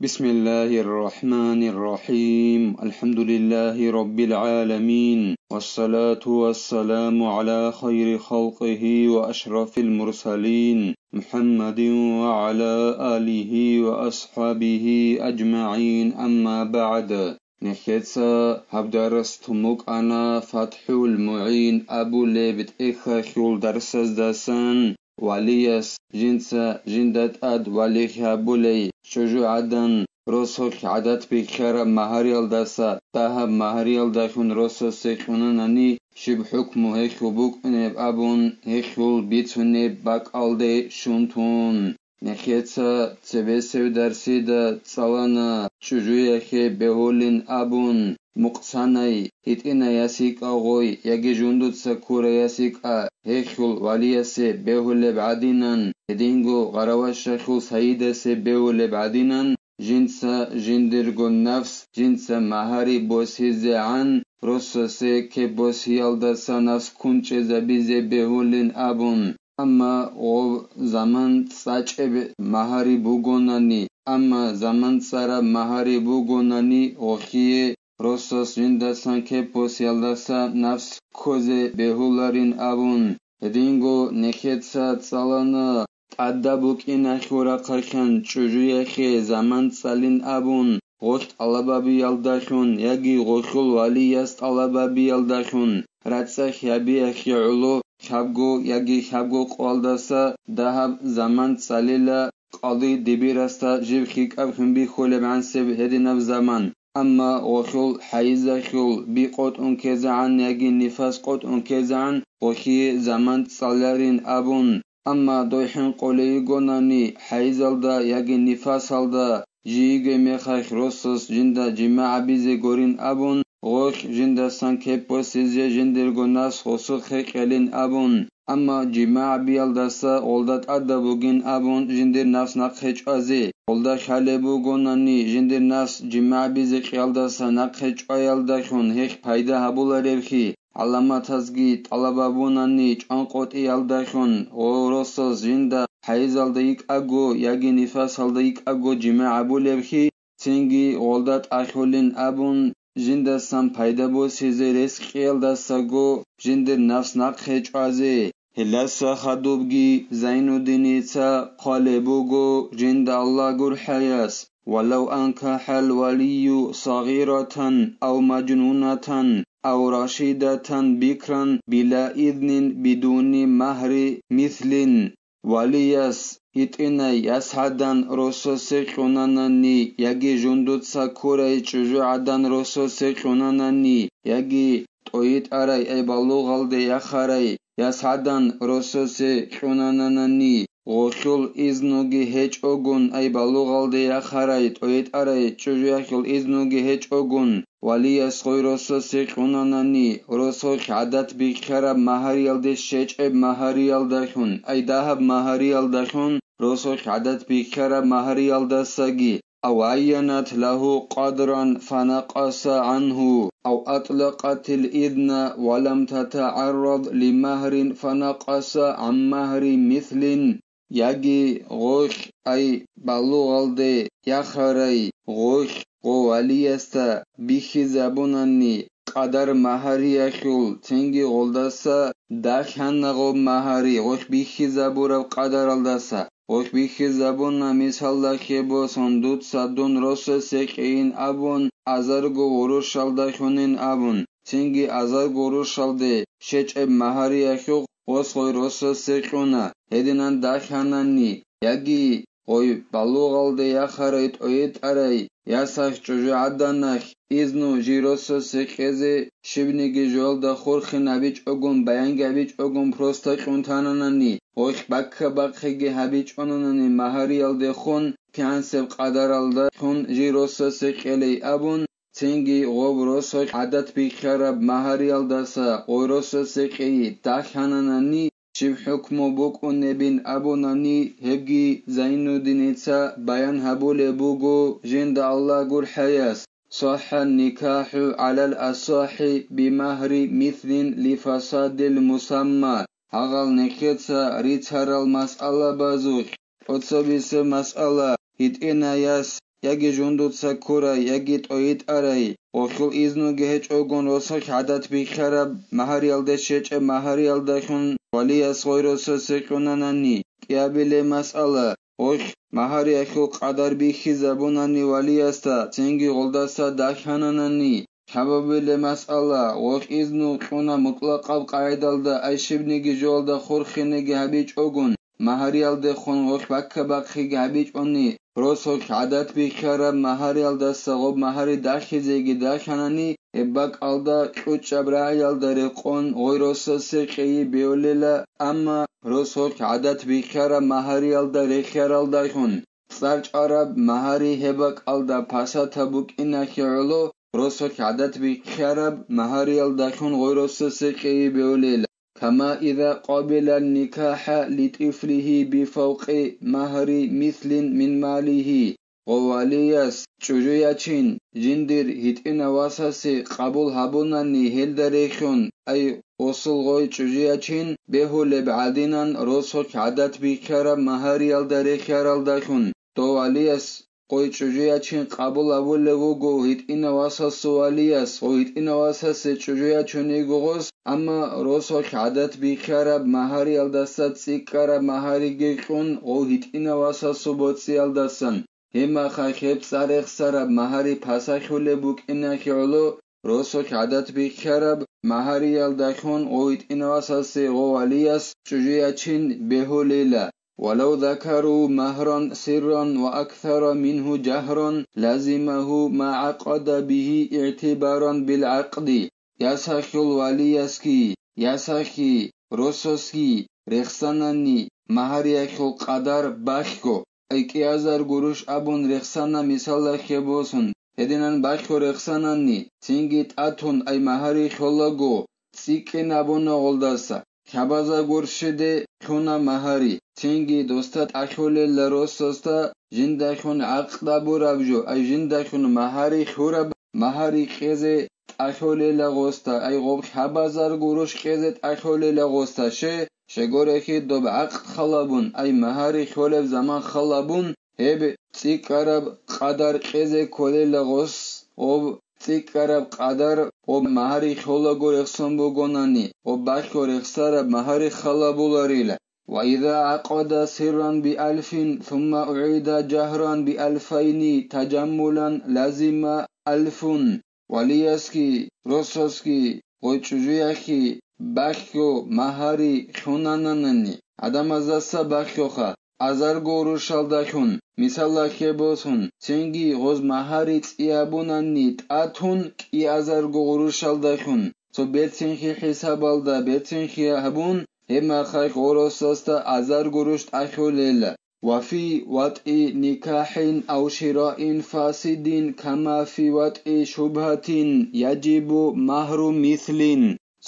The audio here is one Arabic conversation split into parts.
بسم الله الرحمن الرحيم الحمد لله رب العالمين والصلاة والسلام على خير خلقه وأشرف المرسلين محمد وعلى آله وأصحابه أجمعين أما بعد نخيتسا هبدرستموك أنا فتح المعين أبو ليبت إخاخيول درسز داسان وليس جنسا جندت أد وليخ بولي شجوعدن روسوك عدد بكرة مهاريال داسا تاهب مهاريال داخون روسو سيخونناني شب حكمو هيخو بوك نب أبون هيخول بيتوني باك ألدي شونتون نخيتسا تبسيو درسي دا تصالانا شجويخي بهولين أبون مقصاني هتئنا ياسيك أغوي يجي جندود سكورة ياسيك هيخول وليسي بهول بعدينان هدينغو غرواشخول سيدسي بهول بعدينان جنسا جندرغو النفس جنسا مهاري بوسيزي عن رسوسي كي بوسيال دسا نفس كونچه زبيزي بهولين أبون أما غو زمان تساچب مهاري بوغوناني أما زمان سارا مهاري بوغوناني غوخيه روسوس جندسان كي بوسيال دسا نفس كوزي بهولارين أبون هدينغو نخيتسا تسالانا تعدبوك إنا خورا قرخان چوجويخي زمان تسالين أبون غوشت علبابي يالداخون يجي غوشول والي يست علبابي يالداخون راتسخ يبيخ يعلو خبگو يجي خبگو قوالدسا دهب زمان تساليلا قاضي دبيرستا جيب خيك أبخن بي خولب عن سب هدينف زمان أما غوشول حيزة خول بي قوت انكزعان يجي نفاس قوت انكزعان غوشي زمان تسالارين أبون أما دوحن قولي قوناني حيزالدا يجي نفاسالدا جيجي ميخايخ روسوس جندا جماعة بيزي قورين أبون غوش جندا سانكي بوسيزي جندرغو ناس خصو خيقلين أبون أما جماعة بيالداسا غولدات أدبوغين أبون جندر ناس نقخيج أزي غولدا خالبو قوناني جندر ناس جماعة بيزي خيالداسا نقخيج أيالداخون هيخ پايدا هبولا ريبخي علامات هزگی طلبابونانی چانقوت ایالداخون غوروسوس جندا حیزالدا یک اگو یگی نفاسالدا یک اگو جماع بولبخی تنگی غولدات اخولین ابون جندا سم پیدا بو سیزه رسق ایالداساگو جندر نفس نقخیج آزه هلاسا خدوبگی زینو دینیتا قالبوگو جند الله گر حیاس ولو أنكح الولي صغيرة أو مجنونة أو رشيدة بكرا بلا إذن بدون مهر مثل وليس هتئنا يسعدن رسوسك ونانني يجي جندود ساكوري چجوعدن رسوسك ونانني يجي تويت أري أي بلوغل دي يخاري يسعدن رسوسك ونانني غوشول إذنوغي هيج أغن أي بلوغالدي يخاري تويت أري چجويخول إذنوغي هيج أغن ولي يسخوي رسو سيخوناناني رسو عدد بكرب مهاريال دي شيج مهاريال داخون أي دهب مهاريال داخون رسو عدد بكرب مهاريال داساقي أو عينت له قدرا فنقص عنه أو أطلقت الإذن ولم تتعرض لمهر فنقص عن مهر مثل يجي غوش أي بلوغالدي يخاري غوش غواليستا بيخي زبوناني قدر مهاري يخول تنجي غولداسا داخن غو مهاري غوش بيخي زبورا قدر الداسا غوش بيخي زبونا مثال داخي بو صندوت صدون روسو سيكين أبون أزارغو وروشال داخونين أبون تنجي أزارغو وروشال دي شيج مهاري يخول غوصوي روسو سيكونا هدينان داخناني يجي غوي بلوغالدي يخاريت اويت أري ياساخ چوجو عداناخ إذنو جيروسو سيكيزي شبنيجي جول دا خورخي نبيج اغن بيانگي بيج اغن پروستاق انتاناناني غوش بقى هبيج اناناني مهاريال دي خون كانسب قدرال دا خون جيروسو سيكيلي أبون تنگي غوب روسو عدد بيخرب مهاريال داسا غوروسو سيكي داخناناني شب حكمو بوك ونبين أبوناني هبجي زينو دينيتا بيان هبول بوغو جند الله قر حياس صح النكاح على الأصح بمهر مثل لفساد المسمى هغال نكتا ريتار المسألة بازوخ أتصبس مسألة هتئنا ياس яги жундутса курай, яги тоит арай, охил изну геч огон росох адат бихараб маҳариалде шече маҳариалдахун валияс гойросо секунанани киабиле масъала ох маҳари ахил қадар бихи забунани валияста цинги голдаста дахананани Hababile mas'ala ох изну қуна мутлақаб қаидалда айшибниги жолда хурхинеги хабич огун маҳариалде хун ох бакка бақхиги хабич они рос ох адат бихара маҳариалда сағоб маҳари дахизеги даханани эббак алда чучабраялда реқон ойроса сеқии беолела амма рос ох адат бихара маҳариалда рехяралда хун сарч араб маҳари хебак алда пасата букинахи уло رسوك عدت بخرب مهاريال داخون غيروس سقي بوليل كما إذا قابل النكاح لطفله بفوق مهر مثل من ماله ووالياس چوجوياچين جندر هيتين واساسي قبول هابوناني هلدريخون أي وصل غوي چوجوياچين بهول بعدينان رسوك عدت بخرب مهاريال داريخيارال داخون توالياس قوي چوجوياچين قبول أولوغو هيتين واساس والياس وهيتين واساس چوجوياچوني غوغوس أما رسوك عدت بخرب مهاريال داسات سيكارب مهاري گيخون وهيتين واساس بوتسيال داسان هما خاخب سارخ سرب مهاري پاساخوله بوك إناخيولو رسوك عدت بخرب مهاريال داخون وهيتين واساس غوالياس چوجوياچين بهوليلا ولو ذكروا مهرا سرا وأكثر منه جهرا لازمه ما عقد به اعتبارا بالعقد يساخي الوليسكي يساخي رسوسكي رخصاناني مهاريخ القدر باشكو أي كيازار قروش أبون رخصانا مثال خبوسن هدنان باشكو رخصاناني تنجيت أتون أي مهاريخ اللغو سيكين أبون غلداسا خبازا گرشده خونه مهاری تنگی دوستات اخوله لروسوستا جندخون عقد برابجو ای جندخون مهاری خورب مهاری خیزه اخوله لغوستا ای غب خبازار گروش خیزه اخوله لغوستا شگوره که دوب عقد خلابون ای مهاری خولب زمان خلابون هب سیکارب قدر خیزه کوله لغوس سيكارب قدر ومهاري خولا غورخسون بوغوناني وباكو رخسارب مهاري خلا بولاريلا وإذا عقد سرا ب1000 ثم أعيد جهرا ب2000 تجملا لازم 1000 وليسكي روسوسكي وچوجوياكي باكو مهاري خوناناناني عدم ازاسا باكوخا ازار گوروشالداخون مثالا خبوسون چنگی غوز مهاری تیابونانی تاتون کی ازار گوروشالداخون تو بتنخی حسابالدا بتنخی هبون هما خاي غوروساستا ازار گوروشت اخوليل وفي وطء نكاح أو شراء فاسد كما في وطء شبهة يجب مهر مثل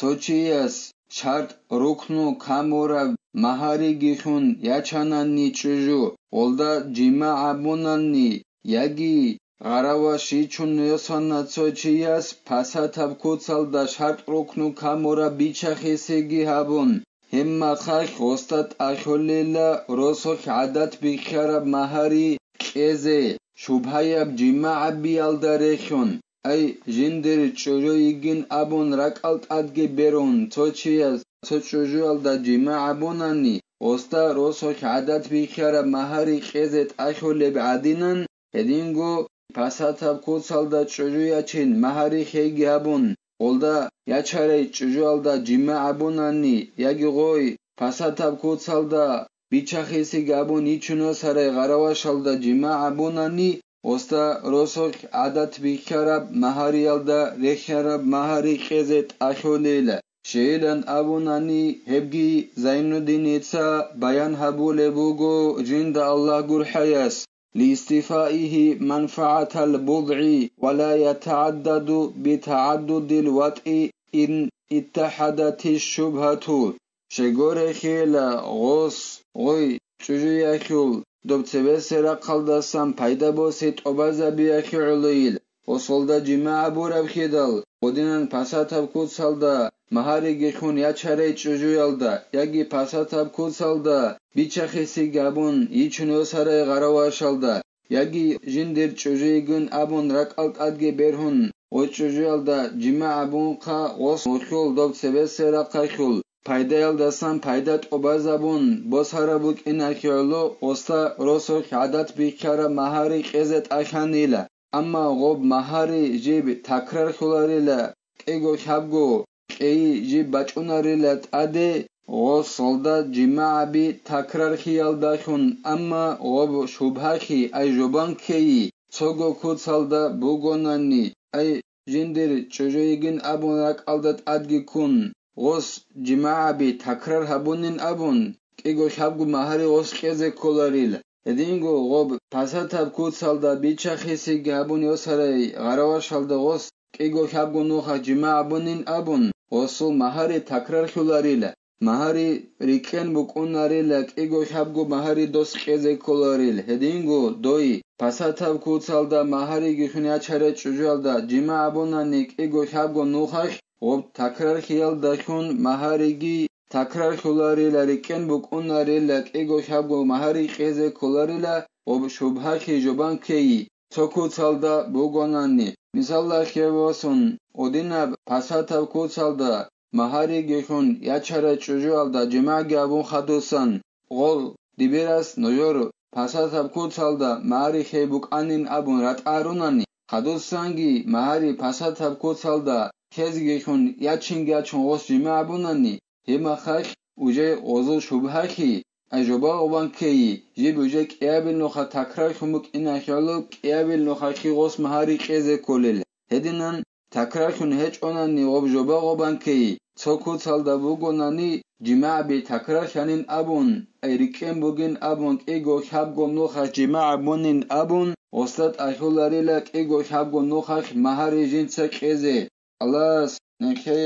سوچياس شرط ركنو كامورا مهاري گيخون يچاناني چوجو olda جماع abunanni يگي غراوا شيچون يسانا سوچياس پاساتاب كوتسالدا شرط ركنو كامورا بيچخيسيگي هابون هما خاخ غستات اخوليلا روسوخ عادت بخرب مهاري كيزي شبهاياب جماع بيالداريخون أي جندر چوجويگين أبون ركالت أدگي برون توچياس توچوجوالدا جماع أبوناني وستا روسوخ عادت بخرب مهاري خيزت أخولي بعدينان هدينگو پاساتاب كوتسالدا چوجوياچين مهاري خيگي أبون olda yaçare çujualda cima abunani yagi goy pasatab kutsalda biçaxisi gabun içuno saray garavaşalda cima abunani osta rosok adat bikharab mahariyalda rekharab mahari xezet axolele şeylen abunani hebgi Zainuddin etsa bayan habule bugo jinda Allah gurhayas لاستيفائه منفعة البضع ولا يتعدد بتعدد الوطء إن اتحدت الشبهة شغور خيلا غوس غوي چوجوياخيول دوبتبسرا قلدسان پايدا بوسيت اوبازا بياخيوليل وصولدا جماع بوراب خيدال ودينان پاساتاب كوتسالدا مهاري گيخون ياچاري چوجويالدا ياگي پاساتاب كوتسالدا بيچخيسي گابون يچونو ساري غراواشالدا Yagi jindir çocuğun abun rakalt adge berhun. O çocuğu da cima abun ka os okhul dov sebesera kakhul. Paydayal dasan paydat obazabun bos harabuk inakyolu osta roso adat bikara mahari qezet akhanila. Amma gob mahari jib takrar khularila ego khabgo qei jib bachunarila ade o solda jimaabi takrar khiyal dakhun amma gob shubhakhi ay jobankei sogo kutsalda bugonani ay jindir çocuğun abunak aldat adgi kun os jimaabi takrar habunin abun ego khabgo mahari os qeze kolarila edingo gob pasatab kutsalda bichakhisi gabuni osarai garawashalda os ego khabgo noha jimaabunin abun osu mahari takrar khularila mahari riken bukunarila ego khabgo mahari dos qeze kolarila edingo doi pasatab kutsalda mahari gikhuni achare chujalda jimaabunani ego khabgo noha gob takrar khiyal dakhun mahari gi takrar khularila riken bukunarila ego khabgo mahari qeze kolarila ob shubha ki joban kei tsokutsalda bugonani misalla kevosun odina pasatab kutsalda mahari gikhun yachara chujalda jimagi abun khadusan gol diberas noyor pasatab kutsalda mahari khebuk anin abun ratarunani khadusangi mahari pasatab kutsalda kezgikhun yachingachun os jimabunani himakhakh uje ozu shubhakhi ajoba obankei jib uje qeabil noxa takrar khumuk inakhyalu qeabil noxa khigos mahari qeze kolel hedinan takrar khun hechonani objoba obankei tsokutsalda bugonani jimaabi takrar khanin abun ayriken bugin abun ego khabgo noxa jimaabunin abun ostat akhularila ego khabgo noxa mahari jinsa qeze alas nekhe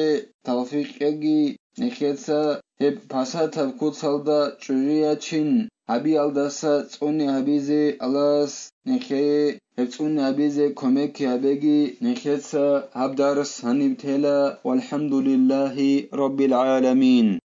tawfiq egi nekhetsa hep pasatab kutsalda churiyachin habi aldasa tsuni habize alas nekhe hep tsuni habize komeki habegi nekhetsa habdars hanibtela walhamdulillahi rabbil alamin